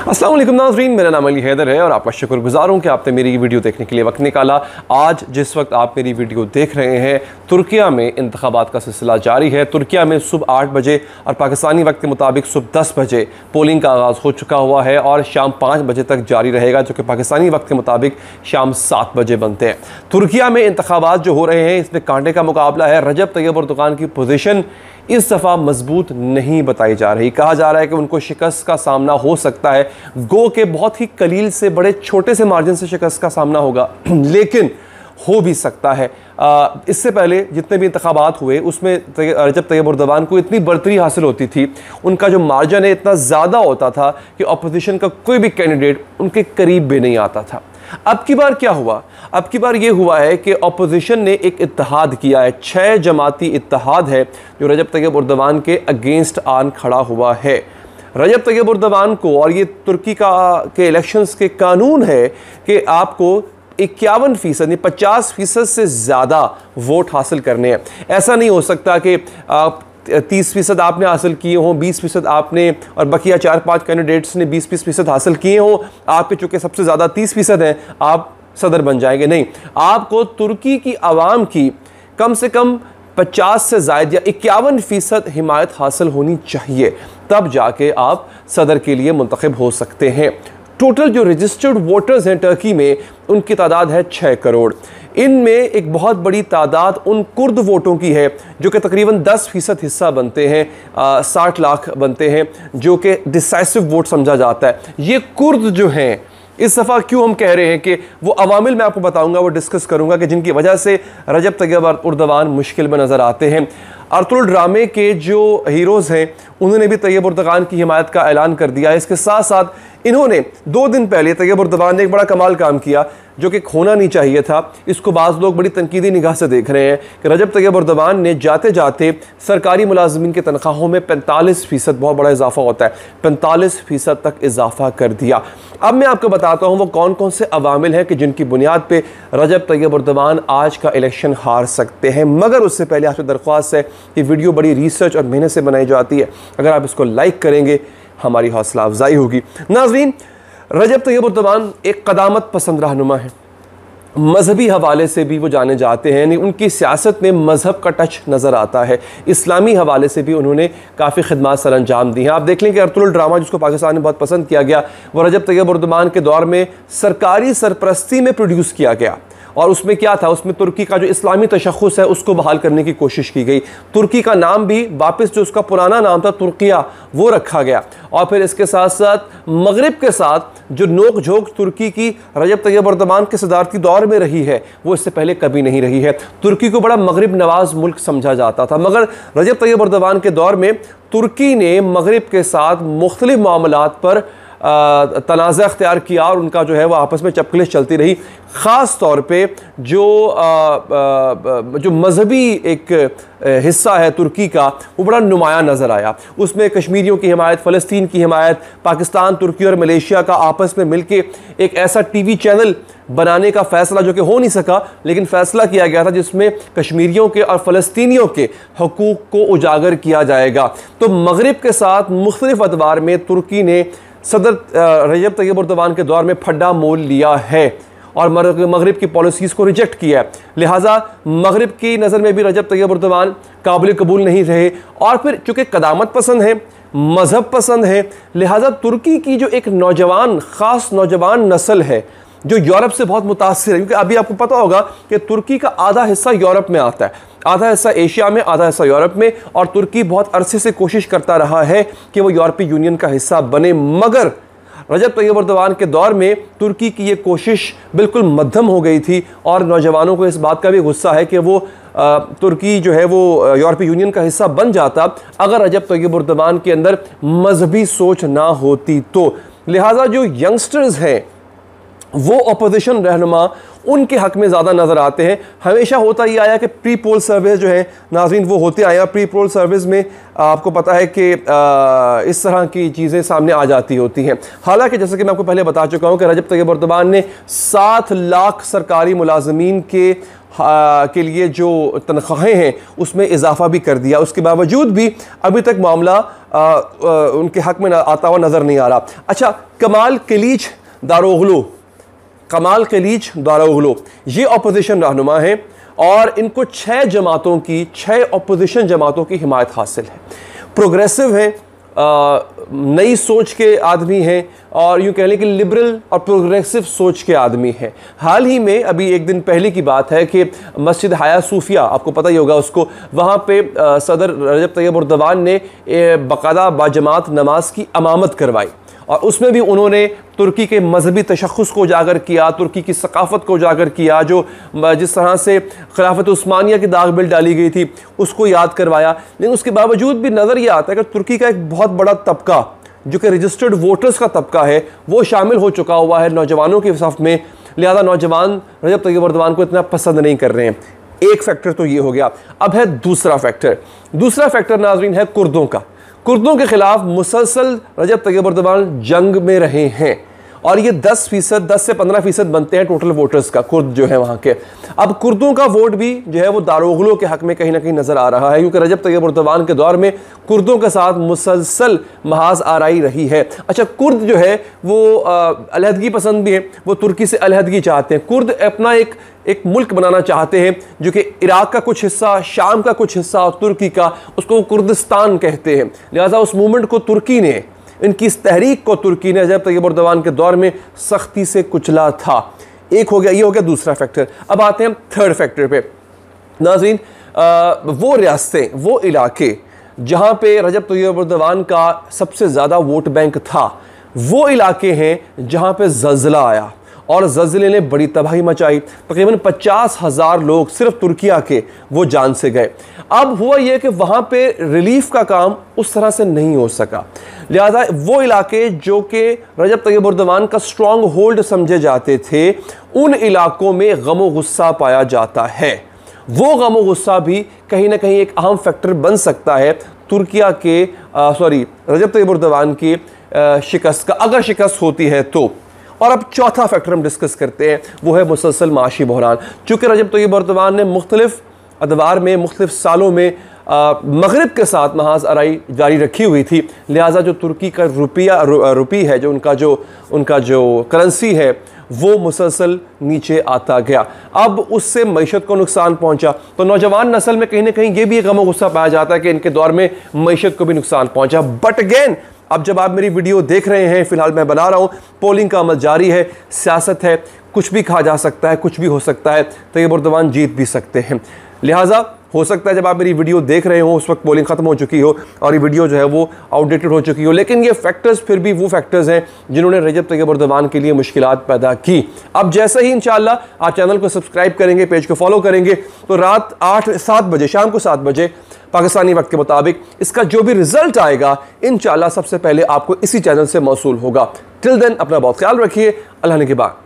अस्सलाम वालेकुम नाज़रीन, मेरा नाम अली हैदर है और आपका शुक्रगुजार हूँ कि आपने मेरी ये वीडियो देखने के लिए वक्त निकाला। आज जिस वक्त आप मेरी वीडियो देख रहे हैं, तुर्किया में इंतखाबात का सिलसिला जारी है। तुर्किया में सुबह 8 बजे और पाकिस्तानी वक्त के मुताबिक सुबह 10 बजे पोलिंग का आगाज़ हो चुका हुआ है और शाम 5 बजे तक जारी रहेगा, जो कि पाकिस्तानी वक्त के मुताबिक शाम 7 बजे बनते हैं। तुर्किया में इंतखाबात जो हो रहे हैं, इसमें कांटे का मुकाबला है। रजब तैयब एर्दोगान की पोजीशन इस दफ़ा मजबूत नहीं बताई जा रही। कहा जा रहा है कि उनको शिकस्त का सामना हो सकता है, गो के बहुत ही कलील से बड़े छोटे से मार्जिन से शिकस्त का सामना होगा, लेकिन हो भी सकता है। इससे पहले जितने भी इंतखाबात हुए उसमें रजब तैयब एर्दोगान को इतनी बढ़तरी हासिल होती थी, उनका जो मार्जिन है इतना ज़्यादा होता था कि अपोजिशन का कोई भी कैंडिडेट उनके करीब भी नहीं आता था। अब की बार क्या हुआ? अब की बार ये हुआ है कि अपोजिशन ने एक इत्तेहाद किया है। 6 जमाती इत्तेहाद है जो रजब तैयब एर्दोगान के अगेंस्ट आन खड़ा हुआ है। रजब तैयब एर्दोगान को, और ये तुर्की के इलेक्शंस के कानून है कि आपको 51% या 50% से ज़्यादा वोट हासिल करने हैं। ऐसा नहीं हो सकता कि 30% आपने हासिल किए हों, 20% आपने और बकिया 4-5 कैंडिडेट्स ने 20-20% हासिल किए हों, आपके चूँकि सबसे ज़्यादा 30% हैं, आप सदर बन जाएंगे। नहीं, आपको तुर्की की आवाम की कम से कम 50 से ज़ायद या 51% हिमायत हासिल होनी चाहिए, तब जाके आप सदर के लिए मुंतखब हो सकते हैं। टोटल जो रजिस्टर्ड वोटर्स हैं टर्की में, उनकी तादाद है 6 करोड़। इनमें एक बहुत बड़ी तादाद उन कुर्द वोटों की है जो कि तकरीबन 10% हिस्सा बनते हैं, 60 लाख बनते हैं, जो कि डिसाइसिव वोट समझा जाता है। ये कुर्द जो हैं, इस दफ़ा क्यों हम कह रहे हैं कि वो अवामिल मैं आपको बताऊंगा, वो डिस्कस करूंगा कि जिनकी वजह से रजब तैयब एर्दोगान मुश्किल में नज़र आते हैं। अर्तुगरुल ड्रामे के जो हीरोज़ हैं, उन्होंने भी तैयब एर्दोगान की हिमायत का ऐलान कर दिया है। इसके साथ साथ इन्होंने 2 दिन पहले तैयब एर्दोगान ने एक बड़ा कमाल काम किया जो कि होना नहीं चाहिए था। इसको बाज़ लोग बड़ी तनकीदी निगाह से देख रहे हैं कि रजब तैयब एर्दोगान ने जाते जाते सरकारी मुलाजमीन के तनख्वाहों में 45%, बहुत बड़ा इजाफा होता है, 45% तक इजाफा कर दिया। अब मैं आपको बताता हूँ वो कौन कौन से अवामिल हैं कि जिनकी बुनियाद पर रजब तैयब एर्दोगान आज का इलेक्शन हार सकते हैं। मगर उससे पहले आपसे दरख्वास्त है कि वीडियो बड़ी रिसर्च और मेहनत से बनाई जाती है, अगर आप इसको लाइक करेंगे हमारी हौसला अफजाई होगी। नाज़रीन, रजब तैयब एर्दोगान एक क़दामत पसंद रहनुमा है। मजहबी हवाले से भी वो जाने जाते हैं, यानी उनकी सियासत में मज़हब का टच नज़र आता है। इस्लामी हवाले से भी उन्होंने काफ़ी खिदमात सर अंजाम दी हैं। आप देख लें कि अर्तुगरुल ड्रामा जिसको पाकिस्तान में बहुत पसंद किया गया, वो रजब तैयब एर्दोगान के दौर में सरकारी सरपरस्ती में प्रोड्यूस किया गया। और उसमें क्या था? उसमें तुर्की का जो इस्लामी तशख़्ख़ुस है उसको बहाल करने की कोशिश की गई। तुर्की का नाम भी वापस, जो उसका पुराना नाम था तुर्किया, वो रखा गया। और फिर इसके साथ साथ मगरिब के साथ जो नोक झोंक तुर्की की रजब तैयब एर्दोगान के सदारती दौर में रही है, वो इससे पहले कभी नहीं रही है। तुर्की को बड़ा मगरिब नवाज मुल्क समझा जाता था, मगर रजब तैयब एर्दोगान के दौर में तुर्की ने मगरिब के साथ मुख्तलिफ मामलात पर तनाज़ा अख्तियार किया और उनका जो है वो आपस में चपकलिश चलती रही। ख़ास तौर पे जो मजहबी एक हिस्सा है तुर्की का, वो बड़ा नुमायाँ नज़र आया। उसमें कश्मीरियों की हिमायत, फ़लस्तीन की हिमायत, पाकिस्तान, तुर्की और मलेशिया का आपस में मिलके एक ऐसा टीवी चैनल बनाने का फ़ैसला, जो कि हो नहीं सका, लेकिन फ़ैसला किया गया था जिसमें कश्मीरियों के और फ़लस्तीनियों के हकूक़ को उजागर किया जाएगा। तो मगरिब के साथ मुख्तलिफ़ अदवार में तुर्की ने सदर रजब तैयब एर्दोगान के दौर में फड्डा मोल लिया है और मगरिब की पॉलिसीज़ को रिजेक्ट किया है। लिहाजा मगरिब की नज़र में भी रजब तैयब एर्दोगान काबिल कबूल नहीं रहे। और फिर चूँकि क़दामत पसंद है, मज़हब पसंद है, लिहाजा तुर्की की जो एक नौजवान, ख़ास नौजवान नस्ल है जो यूरोप से बहुत मुतासिर है, क्योंकि अभी आपको पता होगा कि तुर्की का आधा हिस्सा यूरोप में आता है, आधा हिस्सा एशिया में, आधा हिस्सा यूरोप में। और तुर्की बहुत अरसे से कोशिश करता रहा है कि वो यूरोपीय यूनियन का हिस्सा बने, मगर रजब तैयब एर्दोगान के दौर में तुर्की की ये कोशिश बिल्कुल मध्यम हो गई थी। और नौजवानों को इस बात का भी गुस्सा है कि वो तुर्की जो है वो यूरोपीय यूनियन का हिस्सा बन जाता अगर रजब तैयब एर्दोगान के अंदर मजहबी सोच ना होती तो। लिहाजा जो यंगस्टर्स हैं वो अपोजिशन रहनुमा, उनके हक में ज़्यादा नज़र आते हैं। हमेशा होता ही आया कि प्री पोल सर्विस जो है नाज़रीन, वो होते आया। प्री पोल सर्विस में आपको पता है कि इस तरह की चीज़ें सामने आ जाती होती हैं। हालांकि जैसे कि मैं आपको पहले बता चुका हूँ कि रजब तैयब एर्दोगान ने 7 लाख सरकारी मुलाजमीन के के लिए जो तनख्वाहें हैं उसमें इजाफा भी कर दिया। उसके बावजूद भी अभी तक मामला उनके हक में आता हुआ नज़र नहीं आ रहा। अच्छा, कमाल खलीज दारोगलो ये अपोजिशन रहनुमा है और इनको 6 जमातों की 6 अपोजिशन जमातों की हिमायत हासिल है। प्रोग्रेसिव हैं, नई सोच के आदमी हैं और यूँ कह लें कि लिबरल और प्रोग्रेसिव सोच के आदमी हैं। हाल ही में अभी एक दिन पहले की बात है कि मस्जिद हया सूफिया, आपको पता ही होगा उसको, वहाँ पे सदर रजब तैयब एर्दोगान ने बाकायदा बाजमात नमाज की अमामत करवाई और उसमें भी उन्होंने तुर्की के मजहबी तशख़्ख़ुस को उजागर किया, तुर्की की सकाफ़त को उजागर किया, जो जिस तरह से खिलाफत उस्मानिया की दाग बिल डाली गई थी उसको याद करवाया। लेकिन उसके बावजूद भी नज़र यह आता है कि तुर्की का एक बहुत बड़ा तबका जो कि रजिस्टर्ड वोटर्स का तबका है वो शामिल हो चुका हुआ है नौजवानों के सफ़ में। लिहाजा नौजवान रजब तैयब एर्दोगान को इतना पसंद नहीं कर रहे हैं। एक फैक्टर तो ये हो गया। अब है दूसरा फैक्टर नाज़रीन है कुर्दों के खिलाफ मुसलसल रजब तैयब एर्दोगान जंग में रहे हैं और ये 10 से 15% बनते हैं टोटल वोटर्स का, कुर्द जो है वहाँ के। अब कुर्दों का वोट भी जो है वो दारोगलो के हक में कहीं ना कहीं नज़र आ रहा है, क्योंकि रजब तैयब एर्दोगान के दौर में कुर्दों के साथ मुसलसल महाज आराई रही है। अच्छा, कुर्द जो है वो अलहदगी पसंद भी है, वो तुर्की से अलहदगी चाहते हैं। कुर्द अपना एक मुल्क बनाना चाहते हैं जो कि इराक का कुछ हिस्सा, शाम का कुछ हिस्सा और तुर्की का, उसको कुर्दिस्तान कहते हैं। लिहाजा उस मूवमेंट को तुर्की ने, इनकी इस तहरीक को तुर्की ने रजब तैयब एर्दोगान के दौर में सख्ती से कुचला था। एक हो गया, ये हो गया दूसरा फैक्टर। अब आते हैं थर्ड फैक्टर पे। नाज़रीन, वो रियासतें, वो इलाके जहाँ पे रजब तैयब एर्दोगान का सबसे ज़्यादा वोट बैंक था, वो इलाके हैं जहाँ पे ज़ल्ज़ला आया और ज़ल्ज़ले ने बड़ी तबाही मचाई। तकरीबन 50,000 लोग सिर्फ तुर्किया के वो जान से गए। अब हुआ यह कि वहाँ पे रिलीफ का काम उस तरह से नहीं हो सका। लिहाजा वो इलाके जो कि रजब तैयब एर्दोगान का स्ट्रॉन्ग होल्ड समझे जाते थे, उन इलाकों में गम गुस्सा पाया जाता है। वो गम गुस्सा भी कहीं ना कहीं एक अहम फैक्टर बन सकता है तुर्किया के रजब तैयब एर्दोगान की शिकस्त का, अगर शिकस्त होती है तो। और अब चौथा फैक्टर हम डिस्कस करते हैं, वो है मुसलसल माशी बहरान। चूँकि रजब तैयब एर्दोगान ने मुख्तलिफ अदवार में, मुख्तलिफ सालों में मगरिब के साथ महाज आराई जारी रखी हुई थी, लिहाजा जो तुर्की का रुपी है, जो उनका जो करेंसी है, वो मुसलसल नीचे आता गया। अब उससे मईशत को नुकसान पहुंचा। तो नौजवान नस्ल में कहीं ना कहीं ये भी एक गम गुस्सा पाया जाता है कि इनके दौर में मईशत को भी नुकसान पहुंचा। बट अगेन, अब जब आप मेरी वीडियो देख रहे हैं, फिलहाल मैं बना रहा हूँ, पोलिंग का अमल जारी है, सियासत है, कुछ भी कहा जा सकता है, कुछ भी हो सकता है, तैयब एर्दोगान जीत भी सकते हैं। लिहाजा हो सकता है जब आप मेरी वीडियो देख रहे हो उस वक्त पोलिंग ख़त्म हो चुकी हो और ये वीडियो जो है वो आउटडेटेड हो चुकी हो, लेकिन ये फैक्टर्स फिर भी वो फैक्टर्स हैं जिन्होंने रजब तैयब एर्दोगान के लिए मुश्किलात पैदा की। अब जैसे ही इंशाअल्लाह आप चैनल को सब्सक्राइब करेंगे, पेज को फॉलो करेंगे, तो रात 7 बजे, शाम को 7 बजे पाकिस्तानी वक्त के मुताबिक इसका जो भी रिजल्ट आएगा इंशाअल्लाह सबसे पहले आपको इसी चैनल से मौसूल होगा। टिल देन अपना बहुत ख्याल रखिए। अल्लाह ने के बाद।